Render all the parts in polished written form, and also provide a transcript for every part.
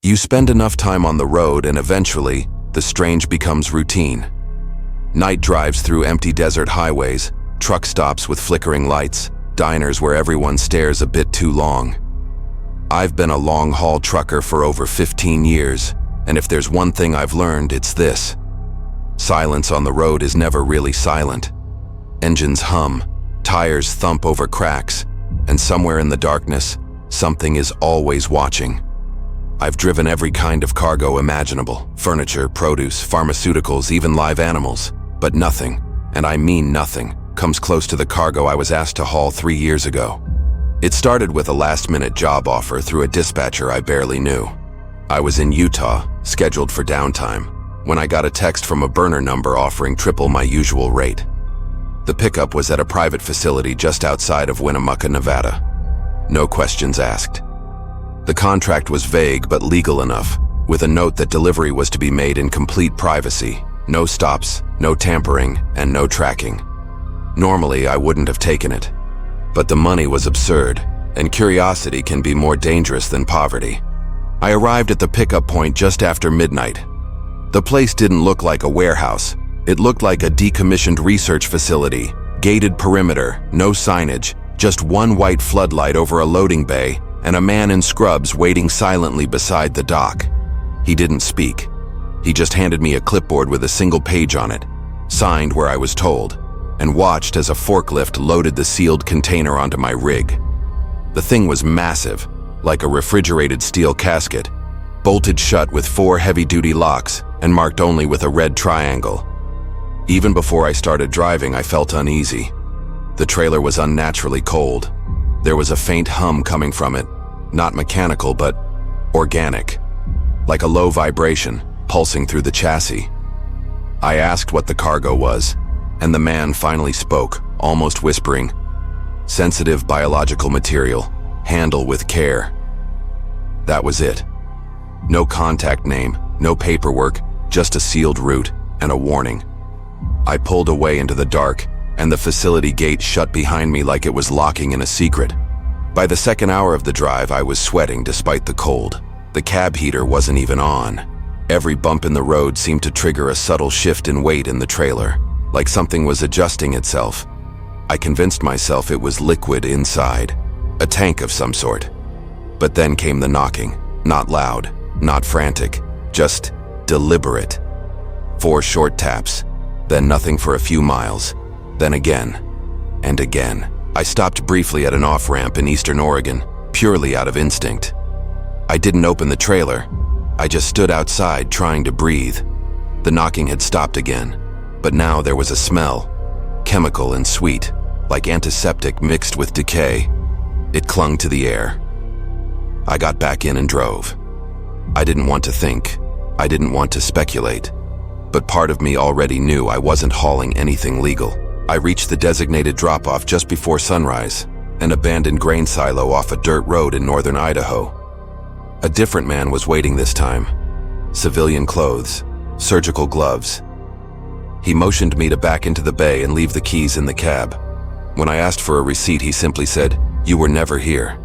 You spend enough time on the road and eventually, the strange becomes routine. Night drives through empty desert highways, truck stops with flickering lights, diners where everyone stares a bit too long. I've been a long-haul trucker for over 15 years, and if there's one thing I've learned, it's this. Silence on the road is never really silent. Engines hum, tires thump over cracks, and somewhere in the darkness, something is always watching. I've driven every kind of cargo imaginable, furniture, produce, pharmaceuticals, even live animals, but nothing, and I mean nothing, comes close to the cargo I was asked to haul 3 years ago. It started with a last-minute job offer through a dispatcher I barely knew. I was in Utah, scheduled for downtime, when I got a text from a burner number offering triple my usual rate. The pickup was at a private facility just outside of Winnemucca, Nevada. No questions asked. The contract was vague but legal enough, with a note that delivery was to be made in complete privacy, no stops, no tampering, and no tracking. Normally, I wouldn't have taken it. But the money was absurd, and curiosity can be more dangerous than poverty. I arrived at the pickup point just after midnight. The place didn't look like a warehouse. It looked like a decommissioned research facility, gated perimeter, no signage, just one white floodlight over a loading bay, and a man in scrubs waiting silently beside the dock. He didn't speak. He just handed me a clipboard with a single page on it, signed where I was told, and watched as a forklift loaded the sealed container onto my rig. The thing was massive, like a refrigerated steel casket, bolted shut with 4 heavy-duty locks and marked only with a red triangle. Even before I started driving, I felt uneasy. The trailer was unnaturally cold. There was a faint hum coming from it, not mechanical but organic, like a low vibration pulsing through the chassis. I asked what the cargo was, and the man finally spoke, almost whispering, "Sensitive biological material, handle with care." That was it. No contact name, no paperwork, just a sealed route and a warning. I pulled away into the dark, and the facility gate shut behind me like it was locking in a secret. By the second hour of the drive, I was sweating despite the cold. The cab heater wasn't even on. Every bump in the road seemed to trigger a subtle shift in weight in the trailer, like something was adjusting itself. I convinced myself it was liquid inside, a tank of some sort. But then came the knocking, not loud, not frantic, just deliberate. 4 short taps, then nothing for a few miles, then again, and again. I stopped briefly at an off-ramp in eastern Oregon, purely out of instinct. I didn't open the trailer. I just stood outside trying to breathe. The knocking had stopped again, but now there was a smell, chemical and sweet, like antiseptic mixed with decay. It clung to the air. I got back in and drove. I didn't want to think. I didn't want to speculate. But part of me already knew I wasn't hauling anything legal. I reached the designated drop-off just before sunrise, an abandoned grain silo off a dirt road in northern Idaho. A different man was waiting this time. Civilian clothes, surgical gloves. He motioned me to back into the bay and leave the keys in the cab. When I asked for a receipt, he simply said, "You were never here."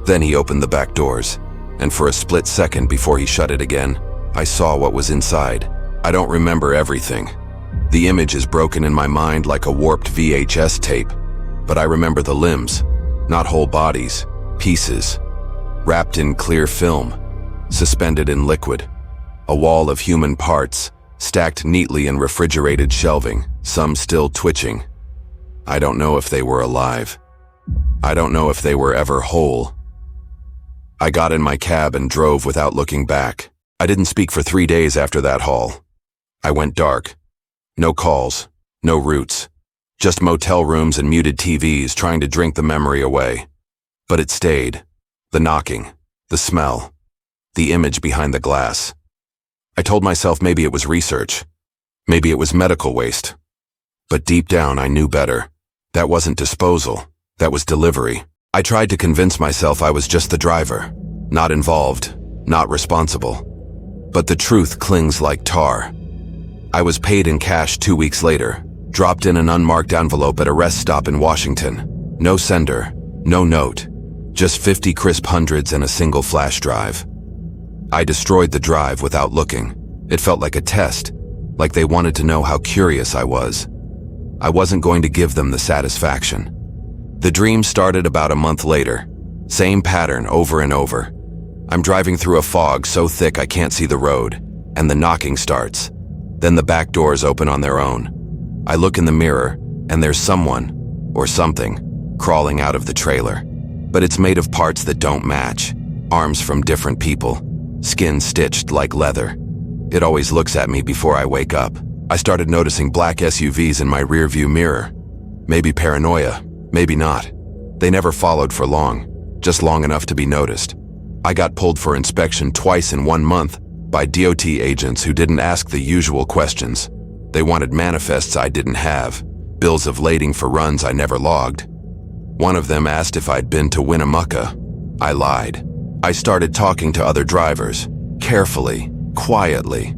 Then he opened the back doors, and for a split second before he shut it again, I saw what was inside. I don't remember everything. The image is broken in my mind like a warped VHS tape, but I remember the limbs, not whole bodies, pieces, wrapped in clear film, suspended in liquid, a wall of human parts, stacked neatly in refrigerated shelving, some still twitching. I don't know if they were alive. I don't know if they were ever whole. I got in my cab and drove without looking back. I didn't speak for 3 days after that haul. I went dark. No calls, no routes, just motel rooms and muted TVs trying to drink the memory away. But it stayed. The knocking, the smell, the image behind the glass. I told myself maybe it was research. Maybe it was medical waste. But deep down, I knew better. That wasn't disposal. That was delivery. I tried to convince myself I was just the driver, not involved, not responsible. But the truth clings like tar. I was paid in cash 2 weeks later, dropped in an unmarked envelope at a rest stop in Washington. No sender, no note, just 50 crisp hundreds and a single flash drive. I destroyed the drive without looking. It felt like a test, like they wanted to know how curious I was. I wasn't going to give them the satisfaction. The dream started about a month later. Same pattern over and over. I'm driving through a fog so thick I can't see the road, and the knocking starts. Then the back doors open on their own. I look in the mirror, and there's someone, or something, crawling out of the trailer. But it's made of parts that don't match. Arms from different people. Skin stitched like leather. It always looks at me before I wake up. I started noticing black SUVs in my rearview mirror. Maybe paranoia, maybe not. They never followed for long, just long enough to be noticed. I got pulled for inspection twice in 1 month by DOT agents who didn't ask the usual questions. They wanted manifests I didn't have, bills of lading for runs I never logged. One of them asked if I'd been to Winnemucca. I lied. I started talking to other drivers, carefully, quietly.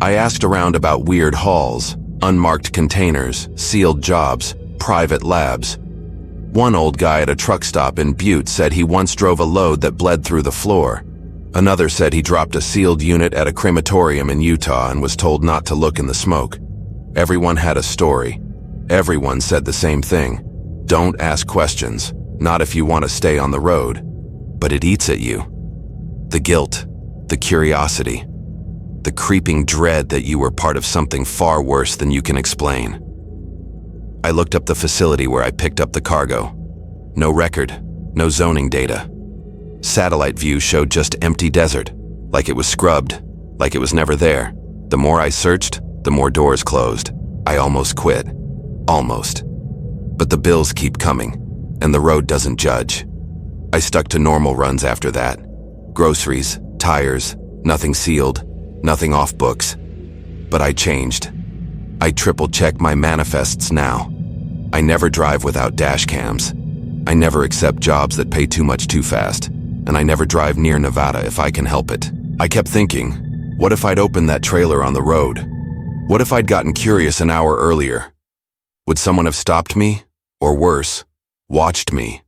I asked around about weird hauls, unmarked containers, sealed jobs, private labs. One old guy at a truck stop in Butte said he once drove a load that bled through the floor. Another said he dropped a sealed unit at a crematorium in Utah and was told not to look in the smoke. Everyone had a story. Everyone said the same thing. Don't ask questions, not if you want to stay on the road. But it eats at you. The guilt, the curiosity, the creeping dread that you were part of something far worse than you can explain. I looked up the facility where I picked up the cargo. No record, no zoning data. Satellite view showed just empty desert, like it was scrubbed, like it was never there. The more I searched, the more doors closed. I almost quit. Almost. But the bills keep coming, and the road doesn't judge. I stuck to normal runs after that. Groceries, tires, nothing sealed, nothing off books. But I changed. I triple-check my manifests now. I never drive without dash cams. I never accept jobs that pay too much too fast. And I never drive near Nevada if I can help it. I kept thinking, what if I'd opened that trailer on the road? What if I'd gotten curious an hour earlier? Would someone have stopped me? Or worse, watched me?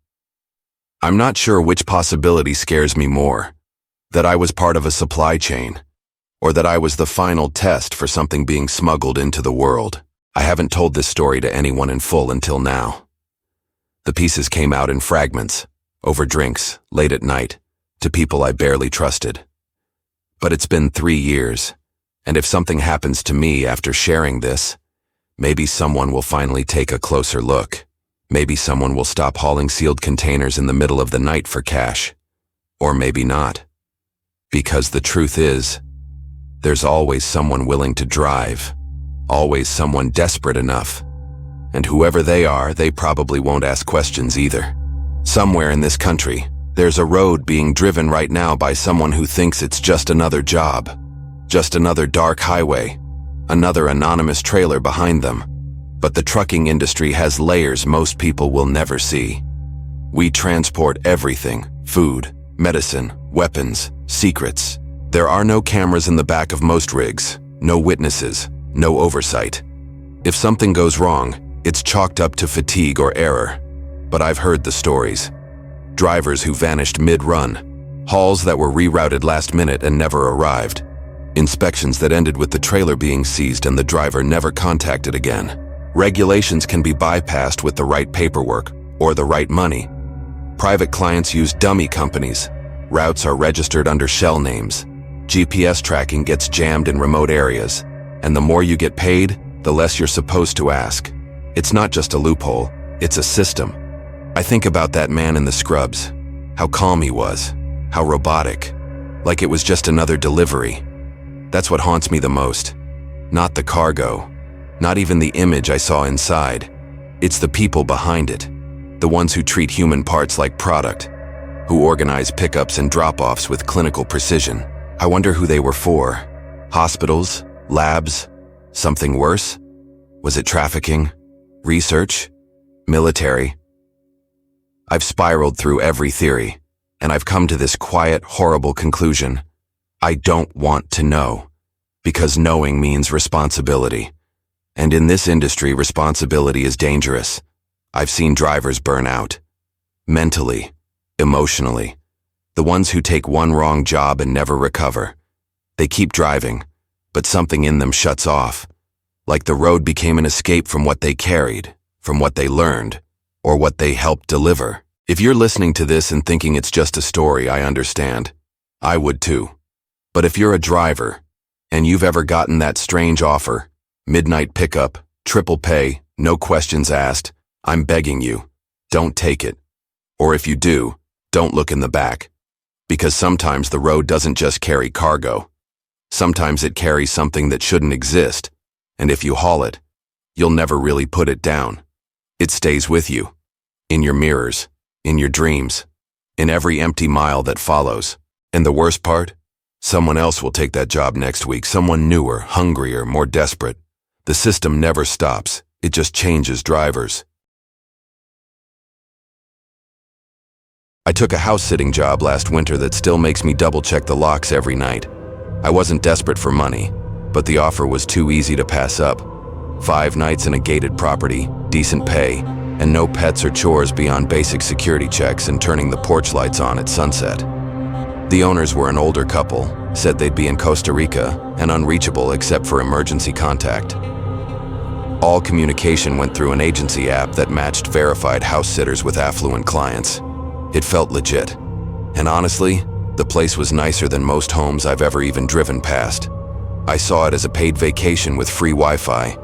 I'm not sure which possibility scares me more. That I was part of a supply chain, or that I was the final test for something being smuggled into the world. I haven't told this story to anyone in full until now. The pieces came out in fragments, over drinks, late at night, to people I barely trusted. But it's been 3 years, and if something happens to me after sharing this, maybe someone will finally take a closer look. Maybe someone will stop hauling sealed containers in the middle of the night for cash. Or maybe not. Because the truth is, there's always someone willing to drive. Always someone desperate enough. And whoever they are, they probably won't ask questions either. Somewhere in this country, there's a road being driven right now by someone who thinks it's just another job. Just another dark highway. Another anonymous trailer behind them. But the trucking industry has layers most people will never see. We transport everything: food, medicine, weapons, secrets. There are no cameras in the back of most rigs, no witnesses, no oversight. If something goes wrong, it's chalked up to fatigue or error. But I've heard the stories. Drivers who vanished mid-run, hauls that were rerouted last minute and never arrived, inspections that ended with the trailer being seized and the driver never contacted again. Regulations can be bypassed with the right paperwork or the right money. Private clients use dummy companies. Routes are registered under shell names. GPS tracking gets jammed in remote areas. And the more you get paid, the less you're supposed to ask. It's not just a loophole, it's a system. I think about that man in the scrubs. How calm he was. How robotic. Like it was just another delivery. That's what haunts me the most. Not the cargo. Not even the image I saw inside. It's the people behind it. The ones who treat human parts like product. Who organize pickups and drop-offs with clinical precision. I wonder who they were for. Hospitals? Labs? Something worse? Was it trafficking? Research? Military? I've spiraled through every theory, and I've come to this quiet, horrible conclusion. I don't want to know. Because knowing means responsibility. And in this industry, responsibility is dangerous. I've seen drivers burn out. Mentally, emotionally. The ones who take one wrong job and never recover. They keep driving, but something in them shuts off. Like the road became an escape from what they carried, from what they learned, or what they helped deliver. If you're listening to this and thinking it's just a story, I understand. I would too. But if you're a driver, and you've ever gotten that strange offer, midnight pickup, triple pay, no questions asked, I'm begging you, don't take it. Or if you do, don't look in the back. Because sometimes the road doesn't just carry cargo. Sometimes it carries something that shouldn't exist, and if you haul it, you'll never really put it down. It stays with you. In your mirrors, in your dreams, in every empty mile that follows. And the worst part? Someone else will take that job next week, someone newer, hungrier, more desperate. The system never stops, it just changes drivers. I took a house-sitting job last winter that still makes me double-check the locks every night. I wasn't desperate for money, but the offer was too easy to pass up. 5 nights in a gated property, decent pay, and no pets or chores beyond basic security checks and turning the porch lights on at sunset. The owners were an older couple, said they'd be in Costa Rica, and unreachable except for emergency contact. All communication went through an agency app that matched verified house sitters with affluent clients. It felt legit. And honestly, the place was nicer than most homes I've ever even driven past. I saw it as a paid vacation with free Wi-Fi.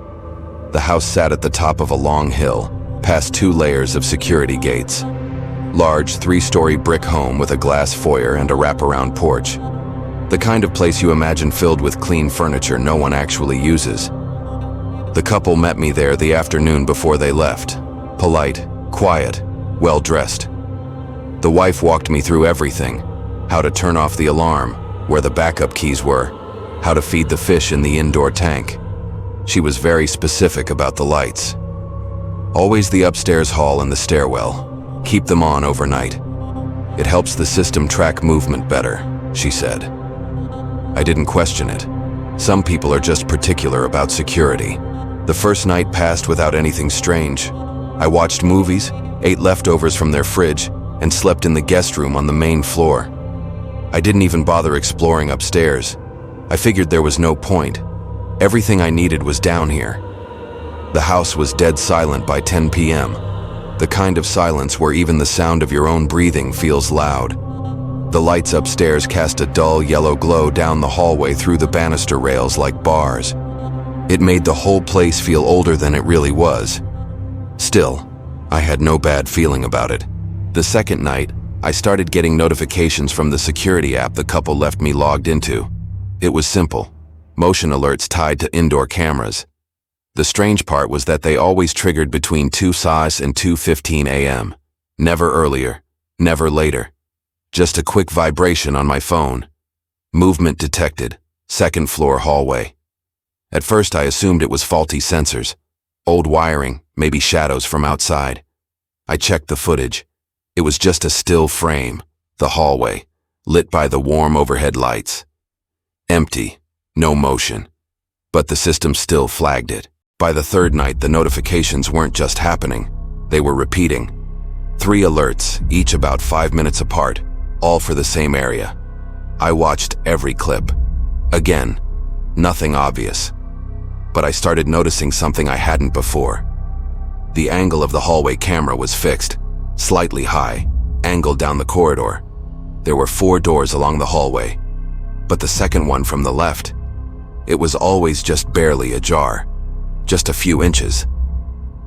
The house sat at the top of a long hill, past 2 layers of security gates. Large 3-story brick home with a glass foyer and a wraparound porch. The kind of place you imagine filled with clean furniture no one actually uses. The couple met me there the afternoon before they left. Polite, quiet, well-dressed. The wife walked me through everything. How to turn off the alarm, where the backup keys were, how to feed the fish in the indoor tank. She was very specific about the lights. Always the upstairs hall and the stairwell. Keep them on overnight. It helps the system track movement better, she said. I didn't question it. Some people are just particular about security. The first night passed without anything strange. I watched movies, ate leftovers from their fridge, and slept in the guest room on the main floor. I didn't even bother exploring upstairs. I figured there was no point. Everything I needed was down here. The house was dead silent by 10 p.m. The kind of silence where even the sound of your own breathing feels loud. The lights upstairs cast a dull yellow glow down the hallway through the banister rails like bars. It made the whole place feel older than it really was. Still, I had no bad feeling about it. The second night, I started getting notifications from the security app the couple left me logged into. It was simple. Motion alerts tied to indoor cameras. The strange part was that they always triggered between 2 SAS and 2:15 a.m. Never earlier, never later. Just a quick vibration on my phone. Movement detected, 2nd floor hallway. At first I assumed it was faulty sensors. Old wiring, maybe shadows from outside. I checked the footage. It was just a still frame, the hallway, lit by the warm overhead lights. Empty, no motion. But the system still flagged it. By the 3rd night, the notifications weren't just happening, they were repeating. 3 alerts, each about 5 minutes apart, all for the same area. I watched every clip. Again, nothing obvious. But I started noticing something I hadn't before. The angle of the hallway camera was fixed, slightly high, angled down the corridor. There were 4 doors along the hallway, but the second one from the left, it was always just barely ajar. Just a few inches.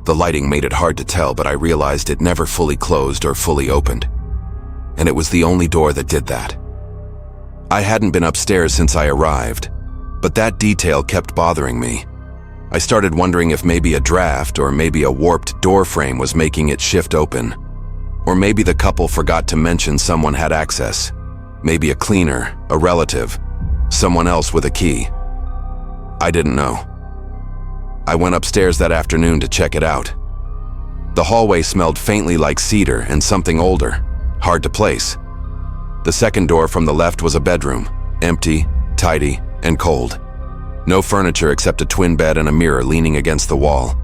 The lighting made it hard to tell, but I realized it never fully closed or fully opened. And it was the only door that did that. I hadn't been upstairs since I arrived, but that detail kept bothering me. I started wondering if maybe a draft or maybe a warped door frame was making it shift open. Or maybe the couple forgot to mention someone had access. Maybe a cleaner, a relative, someone else with a key. I didn't know. I went upstairs that afternoon to check it out. The hallway smelled faintly like cedar and something older, hard to place. The second door from the left was a bedroom, empty, tidy, and cold. No furniture except a twin bed and a mirror leaning against the wall.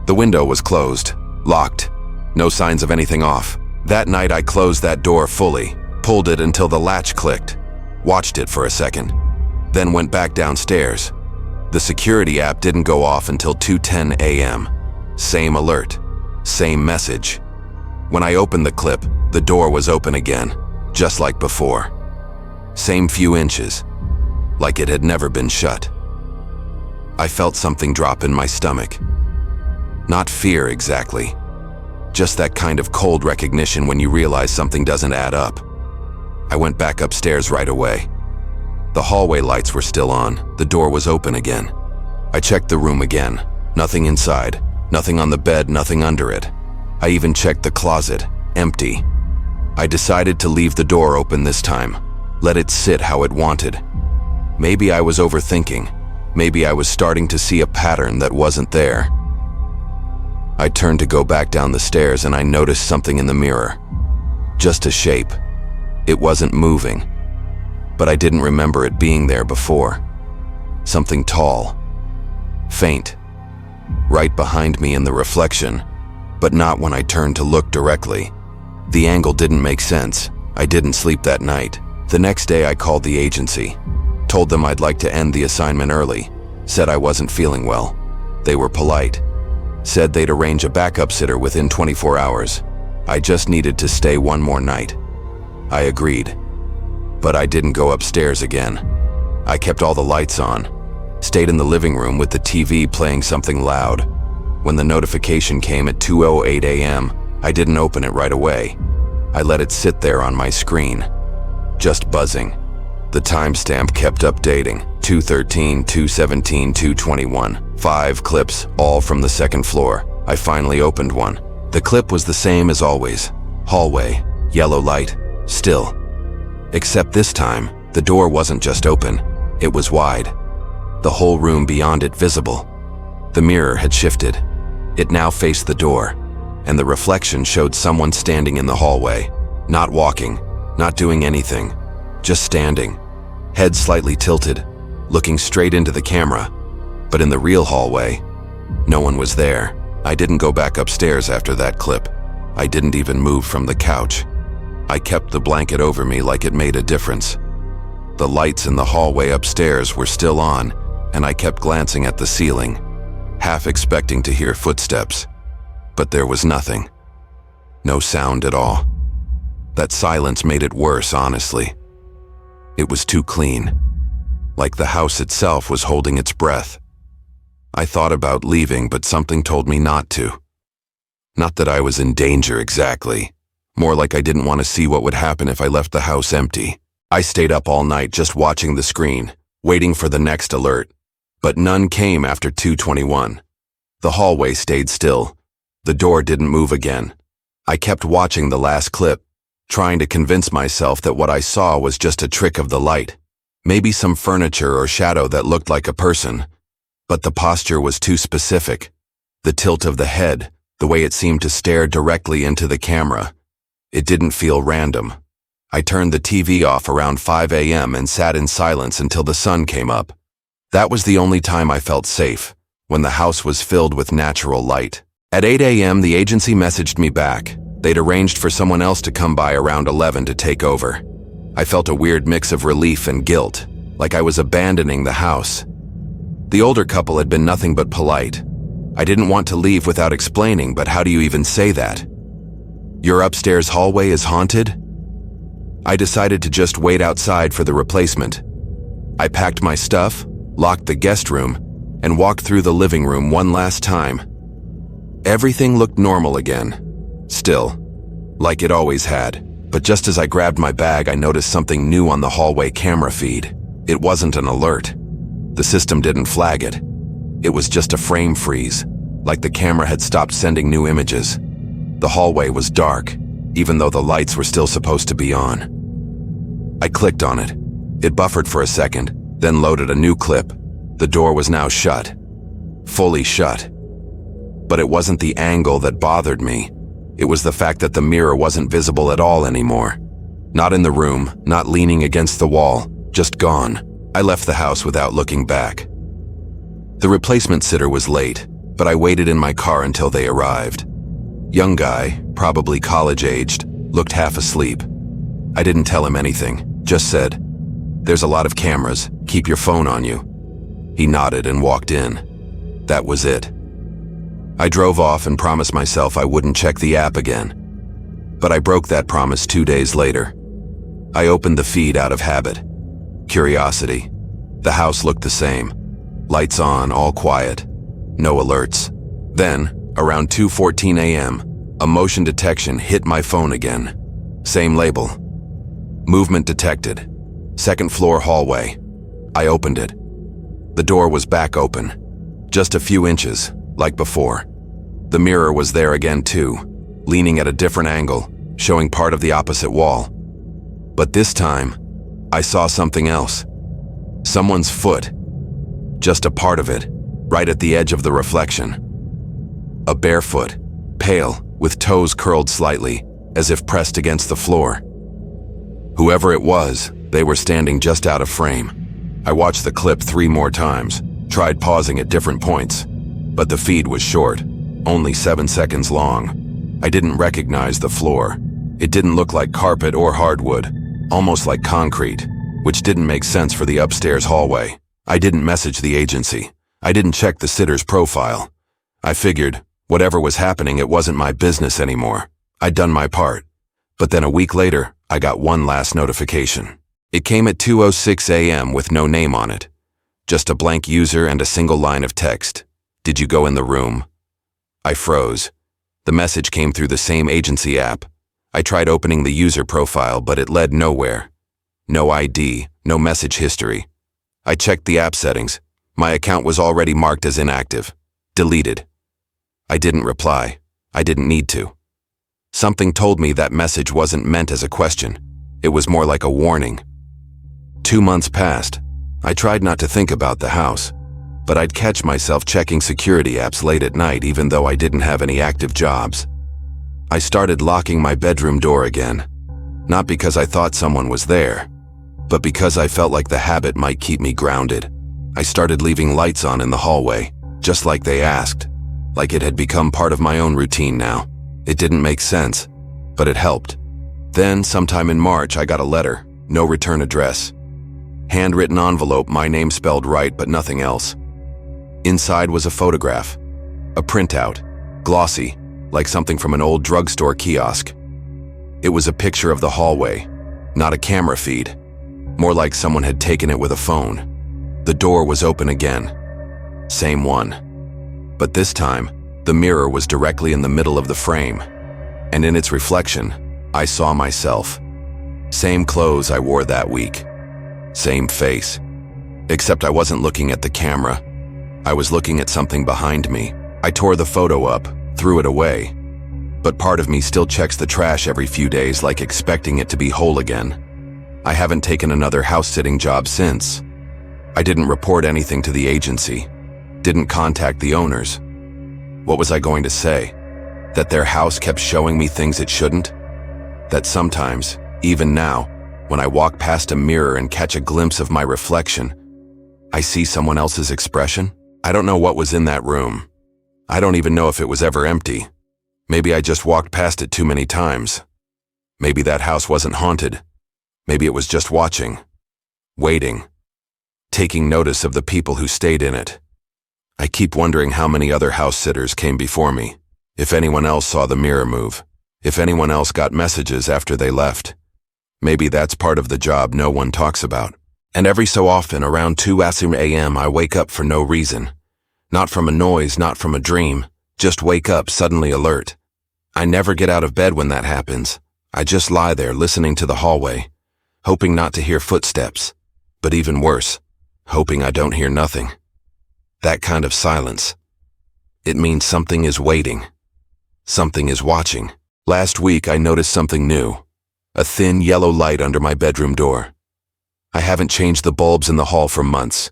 The window was closed, locked, no signs of anything off. That night I closed that door fully, pulled it until the latch clicked, watched it for a second, then went back downstairs. The security app didn't go off until 2:10 a.m. Same alert, same message. When I opened the clip, the door was open again, just like before. Same few inches, like it had never been shut. I felt something drop in my stomach. Not fear exactly, just that kind of cold recognition when you realize something doesn't add up. I went back upstairs right away. The hallway lights were still on, the door was open again. I checked the room again, nothing inside, nothing on the bed, nothing under it. I even checked the closet, empty. I decided to leave the door open this time, let it sit how it wanted. Maybe I was overthinking, maybe I was starting to see a pattern that wasn't there. I turned to go back down the stairs and I noticed something in the mirror. Just a shape. It wasn't moving, but I didn't remember it being there before. Something tall, faint, right behind me in the reflection, but not when I turned to look directly. The angle didn't make sense. I didn't sleep that night. The next day I called the agency, told them I'd like to end the assignment early, said I wasn't feeling well. They were polite, said they'd arrange a backup sitter within 24 hours. I just needed to stay one more night. I agreed, but I didn't go upstairs again. I kept all the lights on, stayed in the living room with the TV playing something loud. When the notification came at 2:08 a.m., I didn't open it right away. I let it sit there on my screen, just buzzing. The timestamp kept updating, 2:13, 2:17, 2:21. 5 clips, all from the second floor. I finally opened one. The clip was the same as always. Hallway, yellow light, still. Except this time, the door wasn't just open, it was wide. The whole room beyond it visible. The mirror had shifted. It now faced the door, and the reflection showed someone standing in the hallway. Not walking, not doing anything, just standing. Head slightly tilted, looking straight into the camera. But in the real hallway, no one was there. I didn't go back upstairs after that clip. I didn't even move from the couch. I kept the blanket over me like it made a difference. The lights in the hallway upstairs were still on, and I kept glancing at the ceiling, half expecting to hear footsteps. But there was nothing. No sound at all. That silence made it worse, honestly. It was too clean, like the house itself was holding its breath. I thought about leaving, but something told me not to. Not that I was in danger exactly, more like I didn't want to see what would happen if I left the house empty. I stayed up all night just watching the screen, waiting for the next alert, but none came after 2:21. The hallway stayed still. The door didn't move again. I kept watching the last clip, trying to convince myself that what I saw was just a trick of the light, maybe some furniture or shadow that looked like a person. But the posture was too specific. The tilt of the head, the way it seemed to stare directly into the camera. It didn't feel random. I turned the TV off around 5 a.m. and sat in silence until the sun came up. That was the only time I felt safe, when the house was filled with natural light. At 8 a.m. the agency messaged me back. They'd arranged for someone else to come by around 11 to take over. I felt a weird mix of relief and guilt, like I was abandoning the house. The older couple had been nothing but polite. I didn't want to leave without explaining, but how do you even say that? Your upstairs hallway is haunted? I decided to just wait outside for the replacement. I packed my stuff, locked the guest room, and walked through the living room one last time. Everything looked normal again. Still, like it always had. But just as I grabbed my bag, I noticed something new on the hallway camera feed. It wasn't an alert. The system didn't flag it. It was just a frame freeze, like the camera had stopped sending new images. The hallway was dark, even though the lights were still supposed to be on. I clicked on it. It buffered for a second, then loaded a new clip. The door was now shut. Fully shut. But it wasn't the angle that bothered me. It was the fact that the mirror wasn't visible at all anymore. Not in the room, not leaning against the wall, just gone. I left the house without looking back. The replacement sitter was late, but I waited in my car until they arrived. Young guy, probably college-aged, looked half asleep. I didn't tell him anything, just said, "There's a lot of cameras, keep your phone on you." He nodded and walked in. That was it. I drove off and promised myself I wouldn't check the app again. But I broke that promise 2 days later. I opened the feed out of habit. Curiosity. The house looked the same. Lights on, all quiet. No alerts. Then, around 2:14 a.m., a motion detection hit my phone again. Same label. Movement detected. Second floor hallway. I opened it. The door was back open. Just a few inches, like before. The mirror was there again too, leaning at a different angle, showing part of the opposite wall. But this time, I saw something else. Someone's foot. Just a part of it, right at the edge of the reflection. A bare foot, pale, with toes curled slightly, as if pressed against the floor. Whoever it was, they were standing just out of frame. I watched the clip 3 more times, tried pausing at different points, but the feed was short, only 7 seconds long. I didn't recognize the floor. It didn't look like carpet or hardwood, almost like concrete, which didn't make sense for the upstairs hallway. I didn't message the agency. I didn't check the sitter's profile. I figured, whatever was happening, it wasn't my business anymore. I'd done my part. But then a week later, I got one last notification. It came at 2:06 a.m. with no name on it. Just a blank user and a single line of text. "Did you go in the room?" I froze. The message came through the same agency app. I tried opening the user profile, but it led nowhere. No ID, no message history. I checked the app settings. My account was already marked as inactive. Deleted. I didn't reply. I didn't need to. Something told me that message wasn't meant as a question. It was more like a warning. 2 months passed. I tried not to think about the house, but I'd catch myself checking security apps late at night even though I didn't have any active jobs. I started locking my bedroom door again, not because I thought someone was there, but because I felt like the habit might keep me grounded. I started leaving lights on in the hallway, just like they asked, like it had become part of my own routine now. It didn't make sense, but it helped. Then, sometime in March, I got a letter, no return address. Handwritten envelope, my name spelled right, but nothing else. Inside was a photograph, a printout, glossy, like something from an old drugstore kiosk. It was a picture of the hallway, not a camera feed, more like someone had taken it with a phone. The door was open again. Same one. But this time, the mirror was directly in the middle of the frame, and in its reflection, I saw myself. Same clothes I wore that week. Same face. Except I wasn't looking at the camera. I was looking at something behind me. I tore the photo up, threw it away. But part of me still checks the trash every few days, like expecting it to be whole again. I haven't taken another house-sitting job since. I didn't report anything to the agency. Didn't contact the owners. What was I going to say? That their house kept showing me things it shouldn't? That sometimes, even now, when I walk past a mirror and catch a glimpse of my reflection, I see someone else's expression? I don't know what was in that room. I don't even know if it was ever empty. Maybe I just walked past it too many times. Maybe that house wasn't haunted. Maybe it was just watching, waiting, taking notice of the people who stayed in it. I keep wondering how many other house sitters came before me, if anyone else saw the mirror move, if anyone else got messages after they left. Maybe that's part of the job no one talks about. And every so often, around 2 a.m., I wake up for no reason. Not from a noise, not from a dream. Just wake up suddenly alert. I never get out of bed when that happens. I just lie there listening to the hallway, hoping not to hear footsteps. But even worse, hoping I don't hear nothing. That kind of silence. It means something is waiting. Something is watching. Last week, I noticed something new. A thin yellow light under my bedroom door. I haven't changed the bulbs in the hall for months.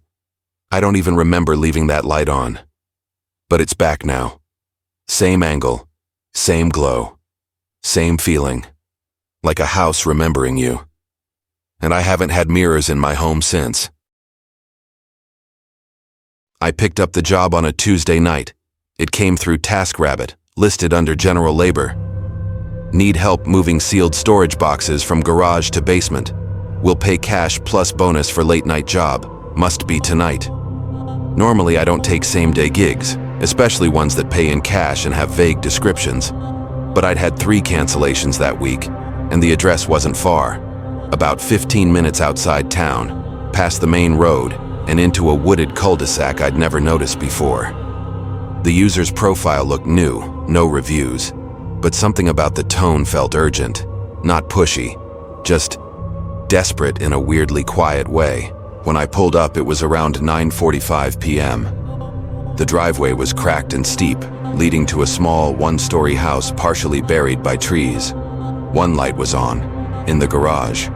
I don't even remember leaving that light on. But it's back now. Same angle, same glow, same feeling. Like a house remembering you. And I haven't had mirrors in my home since. I picked up the job on a Tuesday night. It came through TaskRabbit, listed under general labor. Need help moving sealed storage boxes from garage to basement. Will pay cash plus bonus for late night job. Must be tonight. Normally I don't take same-day gigs, especially ones that pay in cash and have vague descriptions. But I'd had 3 cancellations that week, and the address wasn't far. About 15 minutes outside town, past the main road, and into a wooded cul-de-sac I'd never noticed before. The user's profile looked new, no reviews, but something about the tone felt urgent, not pushy, just desperate in a weirdly quiet way. When I pulled up, it was around 9:45 p.m. The driveway was cracked and steep, leading to a small one-story house partially buried by trees. One light was on, in the garage.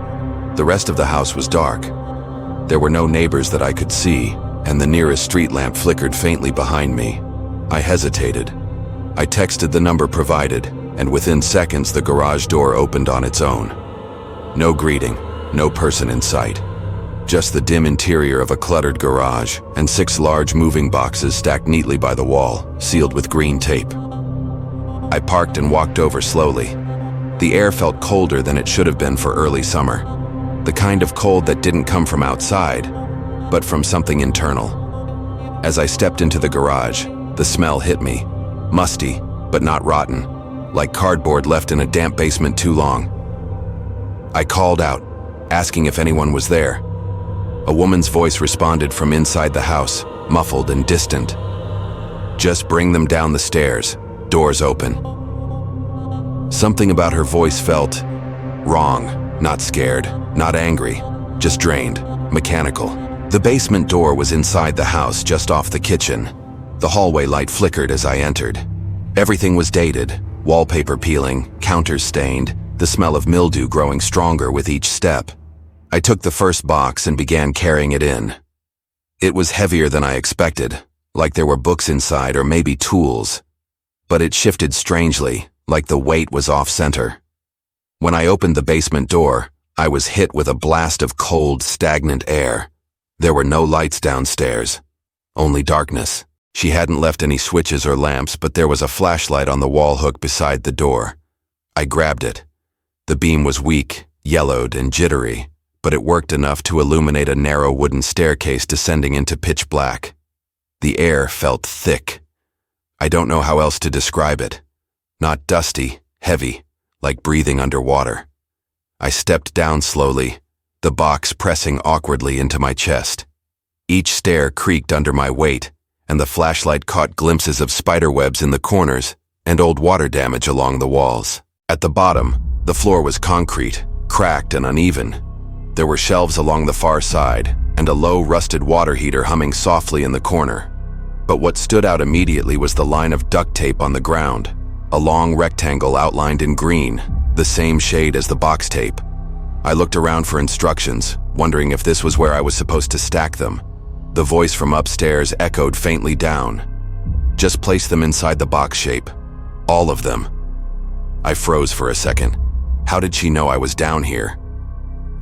The rest of the house was dark. There were no neighbors that I could see, and the nearest street lamp flickered faintly behind me. I hesitated. I texted the number provided, and within seconds the garage door opened on its own. No greeting, no person in sight. Just the dim interior of a cluttered garage and 6 large moving boxes stacked neatly by the wall, sealed with green tape. I parked and walked over slowly. The air felt colder than it should have been for early summer. The kind of cold that didn't come from outside, but from something internal. As I stepped into the garage, the smell hit me. Musty, but not rotten, like cardboard left in a damp basement too long. I called out, asking if anyone was there. A woman's voice responded from inside the house, muffled and distant. Just bring them down the stairs, doors open. Something about her voice felt wrong, not scared, not angry, just drained, mechanical. The basement door was inside the house, just off the kitchen. The hallway light flickered as I entered. Everything was dated, wallpaper peeling, counters stained, the smell of mildew growing stronger with each step. I took the first box and began carrying it in. It was heavier than I expected, like there were books inside or maybe tools. But it shifted strangely, like the weight was off-center. When I opened the basement door, I was hit with a blast of cold, stagnant air. There were no lights downstairs, only darkness. She hadn't left any switches or lamps, but there was a flashlight on the wall hook beside the door. I grabbed it. The beam was weak, yellowed, and jittery, but it worked enough to illuminate a narrow wooden staircase descending into pitch black. The air felt thick. I don't know how else to describe it. Not dusty, heavy, like breathing underwater. I stepped down slowly, the box pressing awkwardly into my chest. Each stair creaked under my weight, and the flashlight caught glimpses of spiderwebs in the corners and old water damage along the walls. At the bottom, the floor was concrete, cracked and uneven. There were shelves along the far side, and a low, rusted water heater humming softly in the corner. But what stood out immediately was the line of duct tape on the ground, a long rectangle outlined in green, the same shade as the box tape. I looked around for instructions, wondering if this was where I was supposed to stack them. The voice from upstairs echoed faintly down. Just place them inside the box shape. All of them. I froze for a second. How did she know I was down here?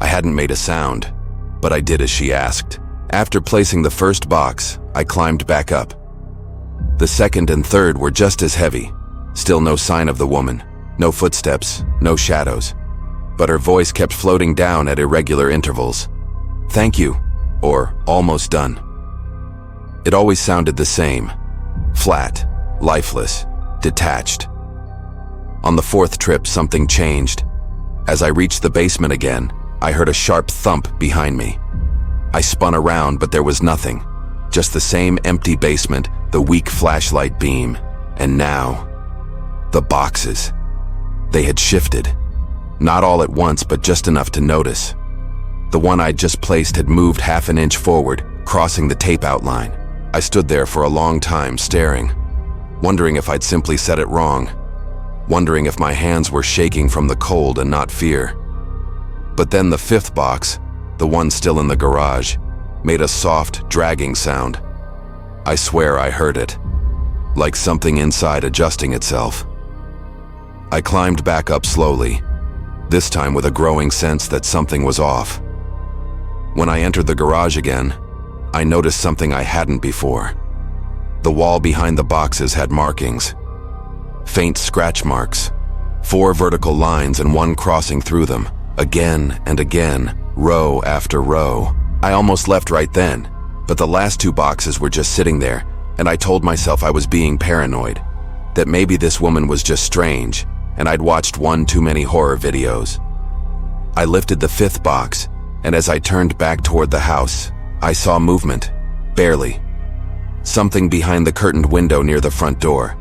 I hadn't made a sound, but I did as she asked. After placing the first box, I climbed back up. The second and third were just as heavy. Still no sign of the woman. No footsteps, no shadows. But her voice kept floating down at irregular intervals. Thank you, or almost done. It always sounded the same. Flat, lifeless, detached. On the fourth trip, something changed. As I reached the basement again, I heard a sharp thump behind me. I spun around, but there was nothing. Just the same empty basement, the weak flashlight beam, and now, the boxes. They had shifted. Not all at once, but just enough to notice. The one I'd just placed had moved half an inch forward, crossing the tape outline. I stood there for a long time, staring, wondering if I'd simply said it wrong, wondering if my hands were shaking from the cold and not fear. But then the fifth box, the one still in the garage, made a soft, dragging sound. I swear I heard it, like something inside adjusting itself. I climbed back up slowly, this time with a growing sense that something was off. When I entered the garage again, I noticed something I hadn't before. The wall behind the boxes had markings. Faint scratch marks, 4 vertical lines and one crossing through them, again and again, row after row. I almost left right then, but the last 2 boxes were just sitting there, and I told myself I was being paranoid, that maybe this woman was just strange, and I'd watched one too many horror videos. I lifted the 5th box, and as I turned back toward the house, I saw movement, barely. Something behind the curtained window near the front door.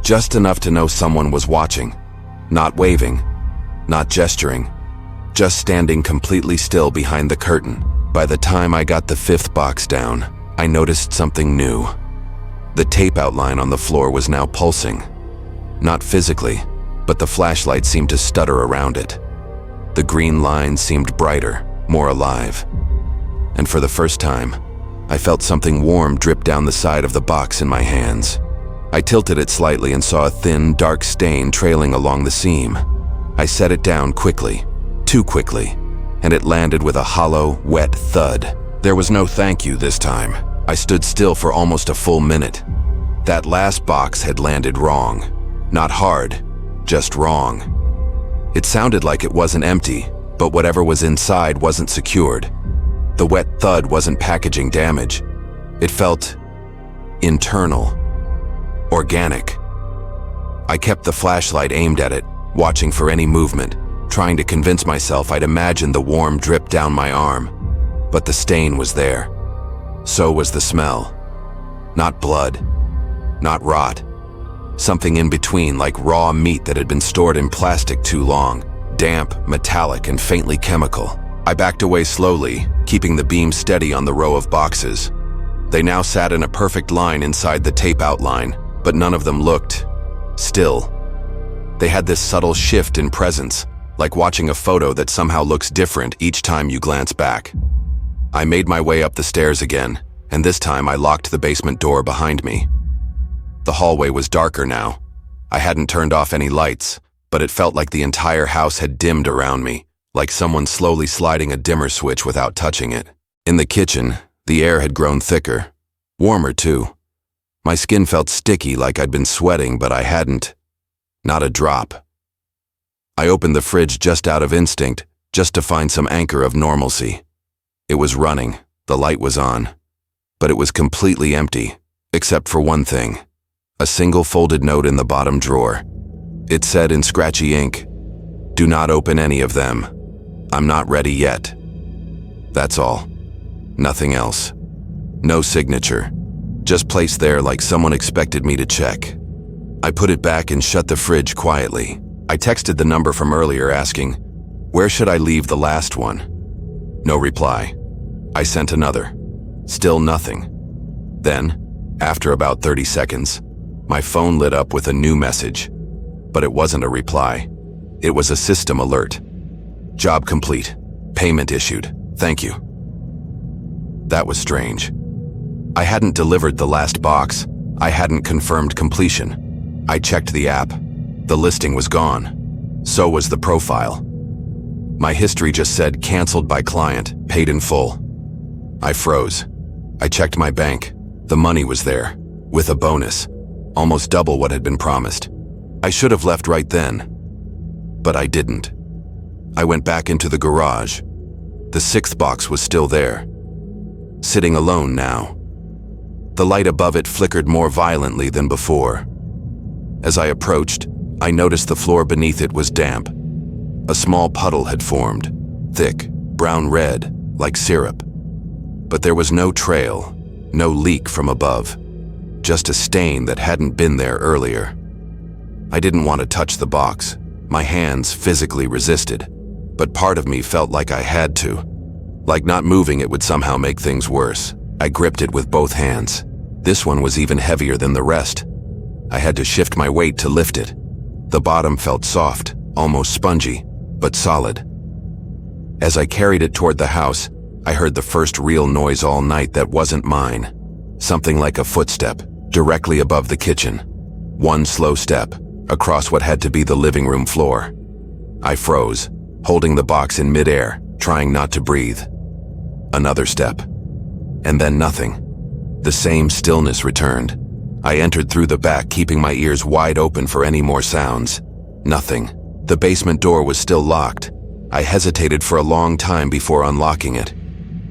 Just enough to know someone was watching, not waving, not gesturing, just standing completely still behind the curtain. By the time I got the 5th box down, I noticed something new. The tape outline on the floor was now pulsing. Not physically, but the flashlight seemed to stutter around it. The green lines seemed brighter, more alive. And for the first time, I felt something warm drip down the side of the box in my hands. I tilted it slightly and saw a thin, dark stain trailing along the seam. I set it down quickly, too quickly, and it landed with a hollow, wet thud. There was no thank you this time. I stood still for almost a full minute. That last box had landed wrong. Not hard, just wrong. It sounded like it wasn't empty, but whatever was inside wasn't secured. The wet thud wasn't packaging damage. It felt internal, organic. I kept the flashlight aimed at it, watching for any movement, trying to convince myself I'd imagined the warm drip down my arm. But the stain was there. So was the smell. Not blood, not rot. Something in between, like raw meat that had been stored in plastic too long, damp, metallic, and faintly chemical. I backed away slowly, keeping the beam steady on the row of boxes. They now sat in a perfect line inside the tape outline, but none of them looked still. They had this subtle shift in presence, like watching a photo that somehow looks different each time you glance back. I made my way up the stairs again, and this time I locked the basement door behind me. The hallway was darker now. I hadn't turned off any lights, but it felt like the entire house had dimmed around me, like someone slowly sliding a dimmer switch without touching it. In the kitchen, the air had grown thicker, warmer too. My skin felt sticky like I'd been sweating, but I hadn't. Not a drop. I opened the fridge just out of instinct, just to find some anchor of normalcy. It was running, the light was on, but it was completely empty, except for one thing. A single folded note in the bottom drawer. It said in scratchy ink, "Do not open any of them. I'm not ready yet." That's all. Nothing else. No signature. Just placed there like someone expected me to check. I put it back and shut the fridge quietly. I texted the number from earlier asking, "Where should I leave the last one?" No reply. I sent another. Still nothing. Then, after about 30 seconds, my phone lit up with a new message. But it wasn't a reply. It was a system alert. "Job complete. Payment issued. Thank you." That was strange. I hadn't delivered the last box. I hadn't confirmed completion. I checked the app. The listing was gone. So was the profile. My history just said canceled by client, paid in full. I froze. I checked my bank. The money was there, with a bonus, almost double what had been promised. I should have left right then, but I didn't. I went back into the garage. The 6th box was still there, sitting alone now. The light above it flickered more violently than before. As I approached, I noticed the floor beneath it was damp. A small puddle had formed, thick, brown-red, like syrup. But there was no trail, no leak from above, just a stain that hadn't been there earlier. I didn't want to touch the box. My hands physically resisted, but part of me felt like I had to. Like not moving it would somehow make things worse. I gripped it with both hands. This one was even heavier than the rest. I had to shift my weight to lift it. The bottom felt soft, almost spongy, but solid. As I carried it toward the house, I heard the first real noise all night that wasn't mine. Something like a footstep, directly above the kitchen. One slow step, across what had to be the living room floor. I froze, holding the box in midair, trying not to breathe. Another step. And then nothing. The same stillness returned. I entered through the back, keeping my ears wide open for any more sounds. Nothing. The basement door was still locked. I hesitated for a long time before unlocking it.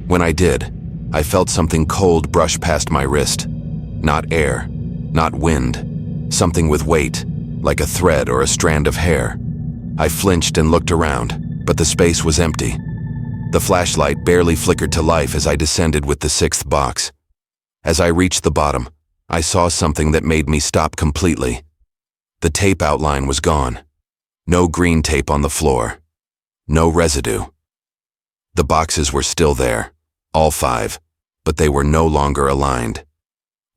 When I did, I felt something cold brush past my wrist. Not air, not wind, something with weight, like a thread or a strand of hair. I flinched and looked around, but the space was empty. The flashlight barely flickered to life as I descended with the 6th box. As I reached the bottom, I saw something that made me stop completely. The tape outline was gone. No green tape on the floor. No residue. The boxes were still there, all 5, but they were no longer aligned.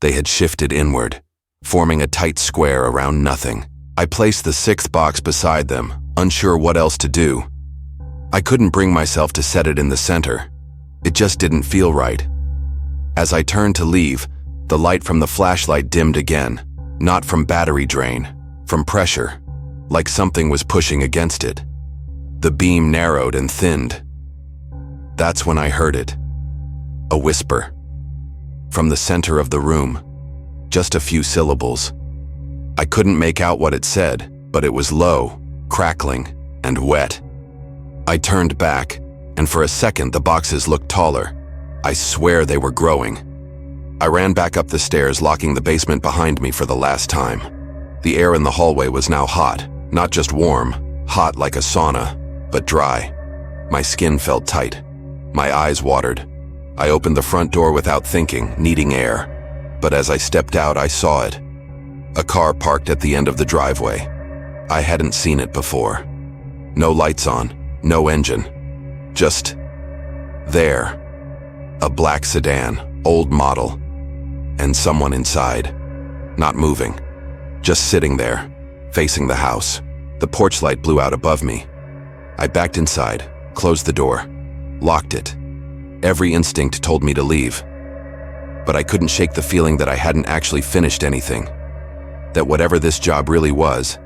They had shifted inward, forming a tight square around nothing. I placed the 6th box beside them, unsure what else to do. I couldn't bring myself to set it in the center. It just didn't feel right. As I turned to leave, the light from the flashlight dimmed again, not from battery drain, from pressure, like something was pushing against it. The beam narrowed and thinned. That's when I heard it. A whisper. From the center of the room. Just a few syllables. I couldn't make out what it said, but it was low, crackling, and wet. I turned back, and for a second the boxes looked taller. I swear they were growing. I ran back up the stairs, locking the basement behind me for the last time. The air in the hallway was now hot, not just warm, hot like a sauna, but dry. My skin felt tight. My eyes watered. I opened the front door without thinking, needing air. But as I stepped out, I saw it. A car parked at the end of the driveway. I hadn't seen it before. No lights on, no engine. Just there. A black sedan, old model. And someone inside. Not moving. Just sitting there, facing the house. The porch light blew out above me. I backed inside, closed the door, locked it. Every instinct told me to leave. But I couldn't shake the feeling that I hadn't actually finished anything. That whatever this job really was,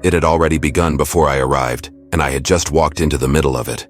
it had already begun before I arrived, and I had just walked into the middle of it.